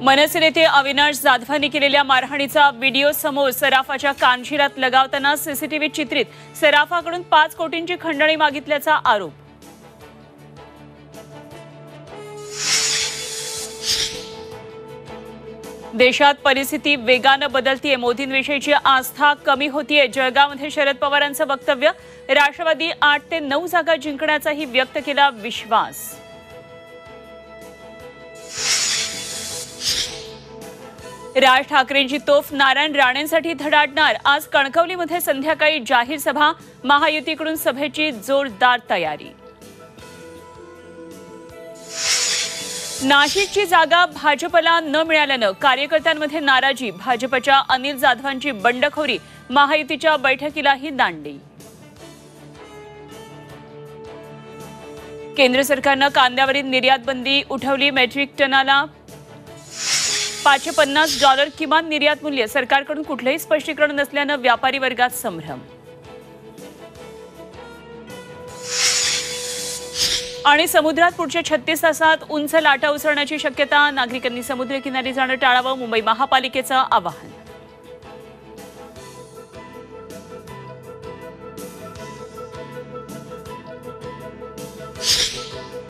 मनसे नेते अविनाश जाधवांनी केलेल्या मारहाणीचा व्हिडिओ समोर सराफाच्या कानशिरात लगावताना सीसीटीव्ही चित्रित सराफाकडून 5 कोटींची खंडणी मागितल्याचा आरोप। देशात परिस्थिती वेगानं बदलतीये, मोदींविषयीची आस्था कमी होतीये। जळगावमध्ये शरद पवारांचं वक्तव्य, राष्ट्रवादी 8 ते 9 जागा जिंकण्याचाही व्यक्त केला विश्वास। राज ठाकरेंची तोफ नारायण राणेंसाठी धडाडणार। आज कणकवलीमध्ये संध्याकाळी जाहीर सभा, महायुतीकडून सभेची जोरदार तयारी। नाशिकची जागा भाजपला न मिळाल्यानं कार्यकर्त्यांमध्ये नाराजी, भाजपच्या अनिल जाधवांची बंडखोरी, महायुतीच्या बैठकीलाही दांडी। केंद्र सरकारनं कांद्यावरील निर्यात बंदी उठवली, मेट्रिक टनाला $550 किमान निर्यात मूल्य, सरकारकडून कुठलेही स्पष्टीकरण नसल्यानं व्यापारी वर्गात संभ्रम। आणि समुद्रात पुढच्या 36 तासात उंच लाटा उसळण्याची शक्यता, नागरिकांनी समुद्रकिनारी जाणं टाळावं, मुंबई महापालिकेचं आवाहन।